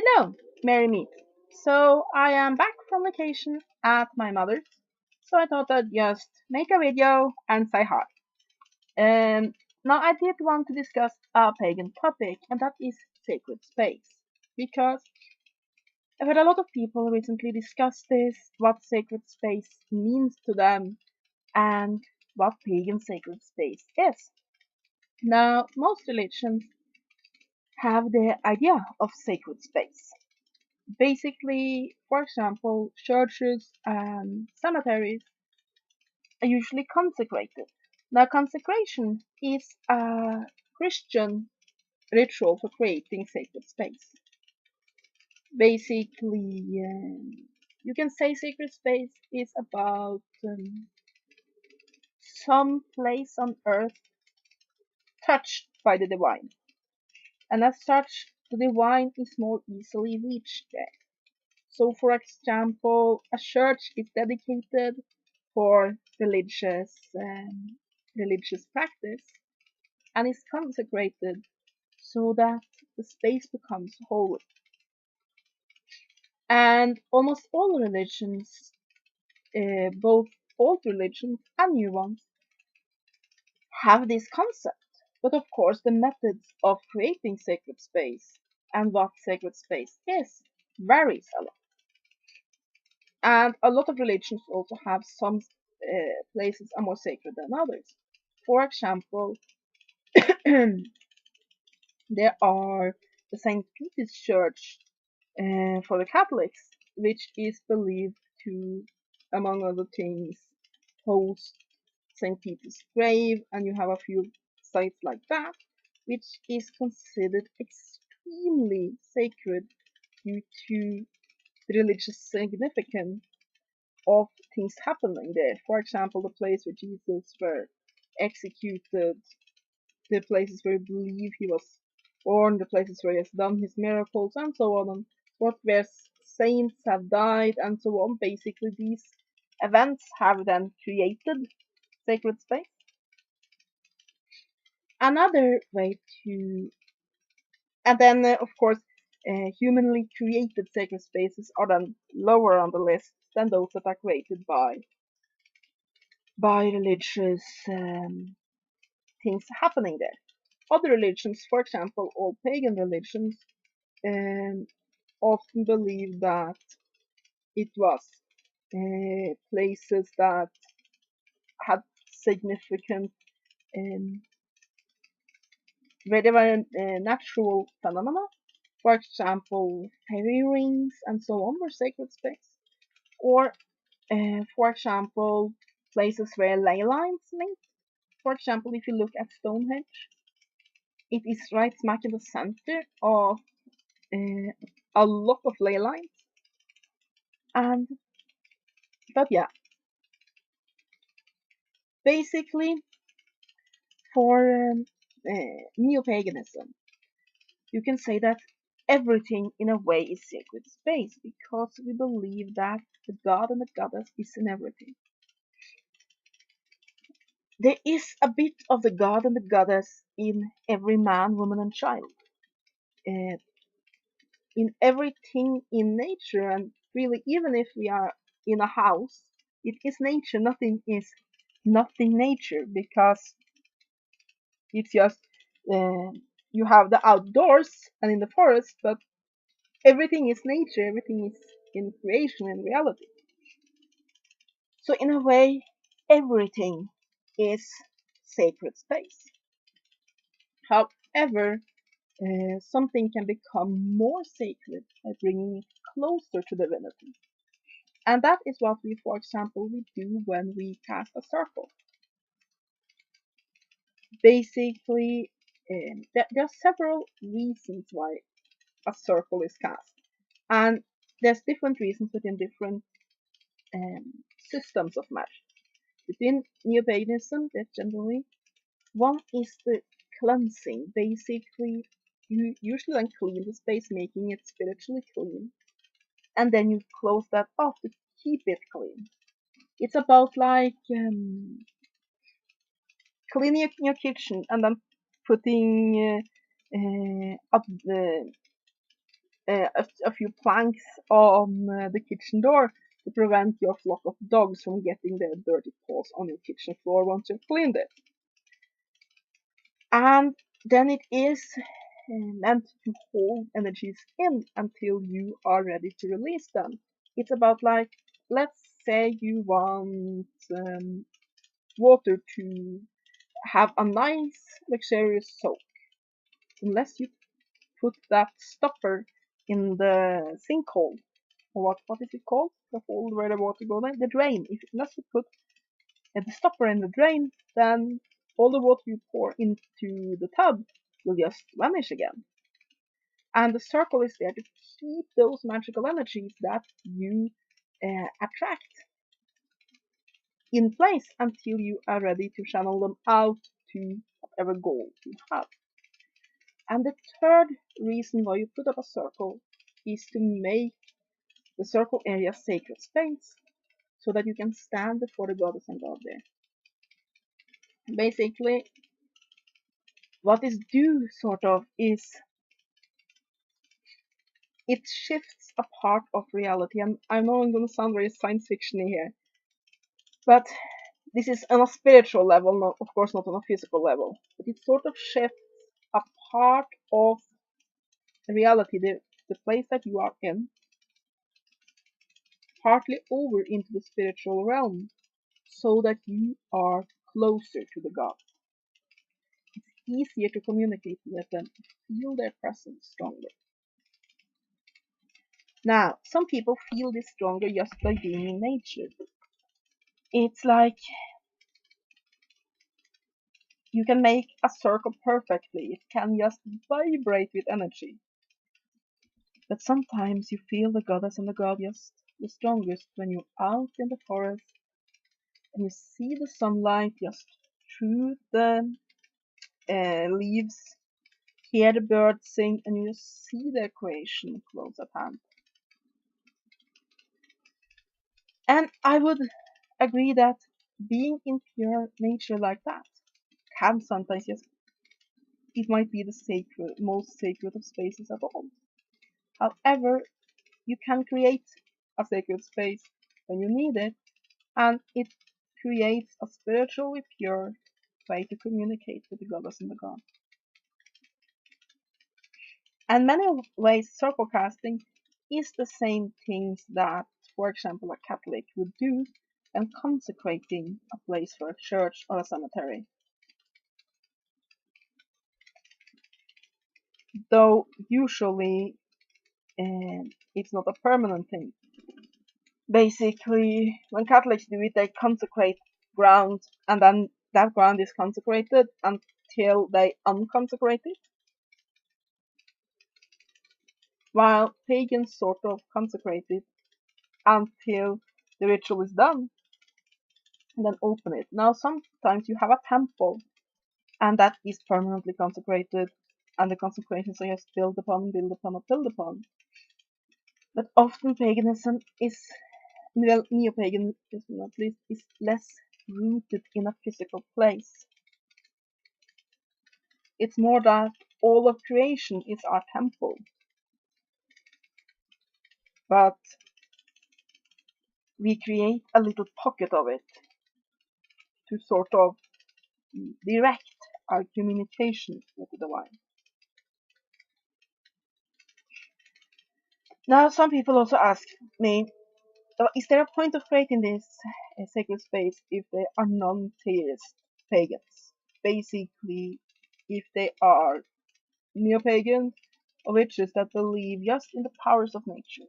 Hello, Merry Meet. So I am back from vacation at my mother's. So I thought I'd just make a video and say hi. Um, Now I did want to discuss a pagan topic, and that is sacred space. Because I've heard a lot of people recently discuss this, what sacred space means to them, and what pagan sacred space is. Now, most religions have the idea of sacred space. Basically, for example, churches and cemeteries are usually consecrated. Now, consecration is a Christian ritual for creating sacred space. Basically, you can say sacred space is about some place on earth touched by the divine, and as such, the divine is more easily reached there. So, for example, a church is dedicated for religious practice and is consecrated so that the space becomes holy. And almost all religions, both old religions and new ones, have this concept. But of course, the methods of creating sacred space and what sacred space is varies a lot. And a lot of religions also have some places are more sacred than others. For example, there are the St. Peter's Church for the Catholics, which is believed to, among other things, host St. Peter's grave, and you have a few sites like that, which is considered extremely sacred due to the religious significance of things happening there. For example, the place where Jesus were executed, the places where we believe he was born, the places where he has done his miracles, and so on, and what where saints have died, and so on. Basically, these events have then created sacred space. Another way to, and then of course, humanly created sacred spaces are then lower on the list than those that are created by religious things happening there. Other religions, for example, all pagan religions, um, often believe that it was places that had significant, um, where there were natural phenomena. For example, fairy rings and so on were sacred space. Or, for example, places where ley lines meet. For example, if you look at Stonehenge, it is right smack in the center of a lot of ley lines. And but yeah, basically for Neo Paganism, you can say that everything in a way is sacred space because we believe that the god and the goddess is in everything. There is a bit of the god and the goddess in every man, woman, and child, uh, in everything in nature, and really, even if we are in a house, it is nature. Nothing is nothing nature because it's just uh, you have the outdoors and in the forest, but everything is nature, everything is in creation and reality. So, in a way, everything is sacred space. However, something can become more sacred by bringing it closer to divinity. And that is what we, for example, we do when we cast a circle. Basically, there are several reasons why a circle is cast. And there's different reasons within different systems of magic. Within Neo Paganism, there's generally one is the cleansing. Basically, you usually then clean the space, making it spiritually clean, and then you close that off to keep it clean. It's about like cleaning your kitchen and then putting up the a few planks on the kitchen door to prevent your flock of dogs from getting their dirty paws on your kitchen floor once you've cleaned it. And then it is meant to hold energies in until you are ready to release them. It's about like, let's say you want water to have a nice, luxurious soak. Unless you put that stopper in the sinkhole, or what is it called? The hole where the water goes in, the drain. Unless you put the stopper in the drain, then all the water you pour into the tub will just vanish again. And the circle is there to keep those magical energies that you attract in place until you are ready to channel them out to whatever goal you have. And the third reason why you put up a circle is to make the circle area sacred space so that you can stand before the goddess and god there. Basically, what is due sort of is it shifts a part of reality, and I know I'm going to sound very science fiction here, but this is on a spiritual level, not, of course not on a physical level, but it sort of shifts a part of reality, the place that you are in, partly over into the spiritual realm, so that you are closer to the god. It's easier to communicate with them, to feel their presence stronger. Now, some people feel this stronger just by being in nature. It's like you can make a circle perfectly, it can just vibrate with energy. But sometimes you feel the goddess and the god just the strongest when you're out in the forest and you see the sunlight just through the leaves, hear the birds sing, and you just see their creation close at hand. And I would agree that being in pure nature like that can sometimes just, it might be the most sacred of spaces at all. However, you can create a sacred space when you need it, and it creates a spiritually pure way to communicate with the goddess and the god. And many ways circle casting is the same things that, for example, a Catholic would do when consecrating a place for a church or a cemetery. Though usually it's not a permanent thing. Basically, when Catholics do it, they consecrate ground, and then that ground is consecrated until they unconsecrate it. While pagans sort of consecrate it until the ritual is done, and then open it. Now, sometimes you have a temple, and that is permanently consecrated, and the consecrations are just built upon, built upon, built upon. But often paganism is, well, Neo Paganism at least, is less rooted in a physical place. It's more that all of creation is our temple. But we create a little pocket of it to sort of direct our communication with the divine. Now, some people also ask me, is there a point of creating this sacred space if they are non-theist pagans? Basically, if they are neo-pagans or witches that believe just in the powers of nature,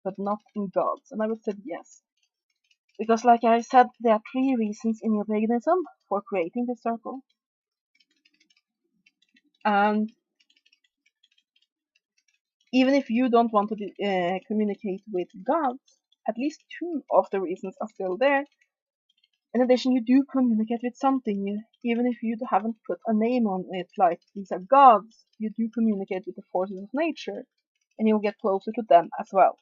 but not in gods. And I would say yes. Because like I said, there are three reasons in Neo Paganism for creating this circle. And even if you don't want to communicate with gods, at least two of the reasons are still there. In addition, you do communicate with something, even if you haven't put a name on it, like these are gods, you do communicate with the forces of nature, and you'll get closer to them as well.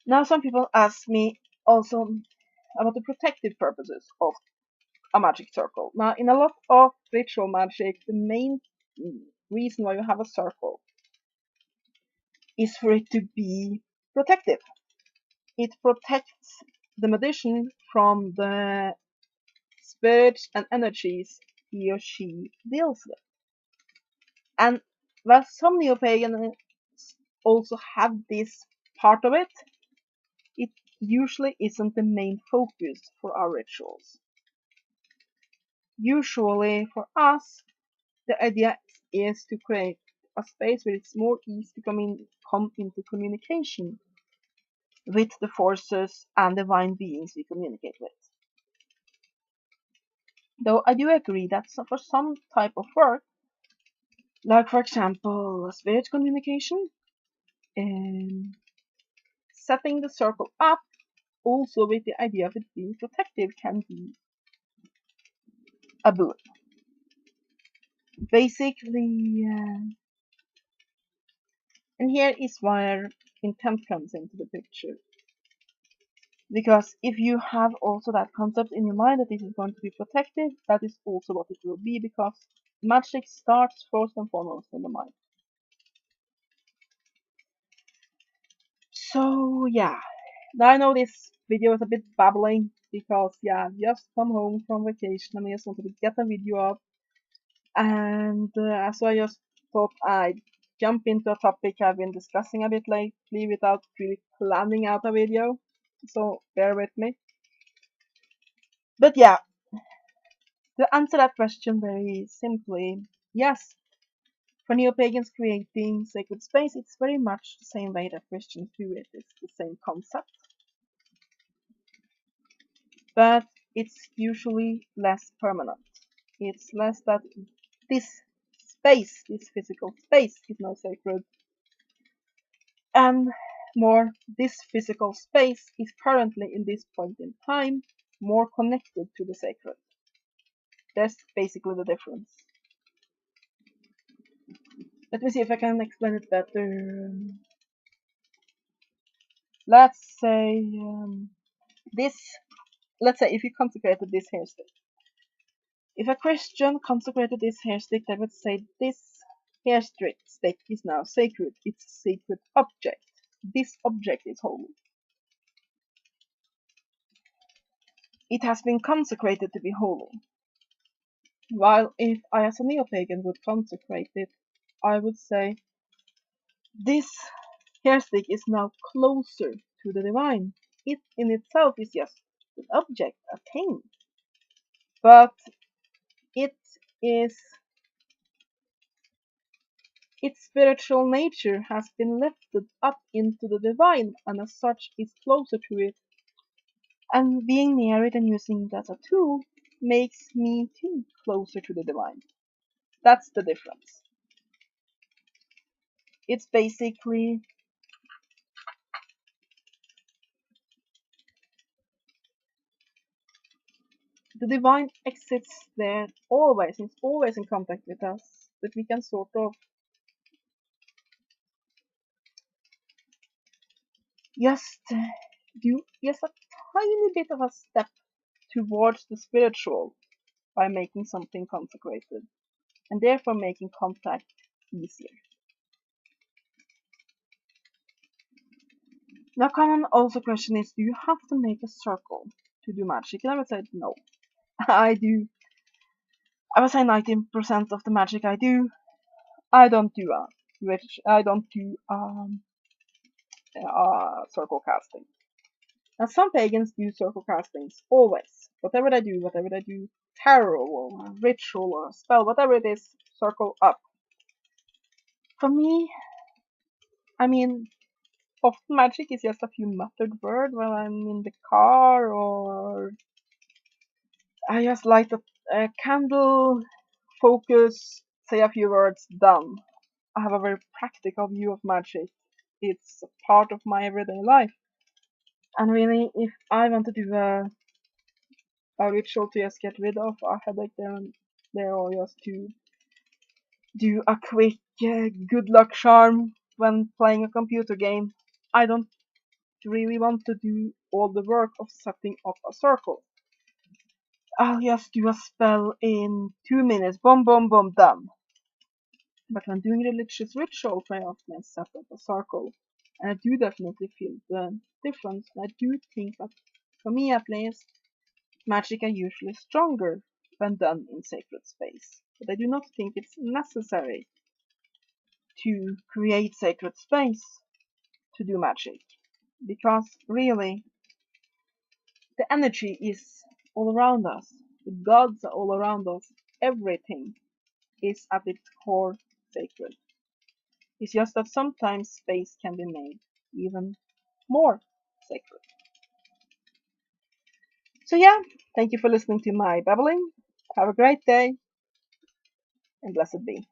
Now, some people ask me also about the protective purposes of a magic circle. Now, in a lot of ritual magic, the main reason why you have a circle is for it to be protective. It protects the magician from the spirits and energies he or she deals with. And while some neo-pagans also have this part of it, it usually isn't the main focus for our rituals. Usually for us, the idea is to create a space where it's more easy to come into communication with the forces and divine beings we communicate with. Though I do agree that for some type of work, like for example spirit communication, and setting the circle up also with the idea of it being protective can be a boon. Basically, and here is where intent comes into the picture. Because if you have also that concept in your mind that this is going to be protective, that is also what it will be, because magic starts first and foremost in the mind. So yeah, now I know this video is a bit babbling because yeah, I've just come home from vacation and I just wanted to get a video up, and so I just thought I'd jump into a topic I've been discussing a bit lately without really planning out a video, so bear with me. But yeah, to answer that question very simply, yes, for neo-pagans creating sacred space, it's very much the same way that Christians do it. It's the same concept, but it's usually less permanent. It's less that this space, this physical space, is now sacred, and more this physical space is currently, in this point in time, more connected to the sacred. That's basically the difference. Let me see if I can explain it better. Let's say this. Let's say if you consecrated this hair stick. If a Christian consecrated this hair stick, they would say this hair stick is now sacred. It's a sacred object. This object is holy. It has been consecrated to be holy. While if I as a neo-pagan would consecrate it, I would say this hair stick is now closer to the divine. It in itself is just an object, a thing. But it is its spiritual nature has been lifted up into the divine, and as such is closer to it. And being near it and using it as a tool makes me too closer to the divine. That's the difference. It's basically the divine exists there always, it's always in contact with us, but we can sort of just do just a tiny bit of a step towards the spiritual by making something consecrated, and therefore making contact easier. Now, common also question is, do you have to make a circle to do magic? And I would say no. I do. I would say 90% of the magic I do, I don't do I don't do circle casting. Now, some pagans do circle castings always. Whatever they do, tarot or ritual or spell, whatever it is, circle up. For me, I mean, often magic is just a few muttered words while I'm in the car, or I just light a candle, focus, say a few words, done. I have a very practical view of magic. It's a part of my everyday life. And really, if I want to do a ritual to just get rid of a headache there, or just to do a quick good luck charm when playing a computer game, I don't really want to do all the work of setting up a circle. I'll just do a spell in 2 minutes, boom, boom, boom, done. But when doing religious rituals, I often set up a circle. And I do definitely feel the difference. I do think that, for me at least, magic are usually stronger when done in sacred space. But I do not think it's necessary to create sacred space to do magic. Because really, the energy is all around us. The gods are all around us. Everything is at its core sacred. It's just that sometimes space can be made even more sacred. So, yeah, thank you for listening to my babbling. Have a great day and blessed be.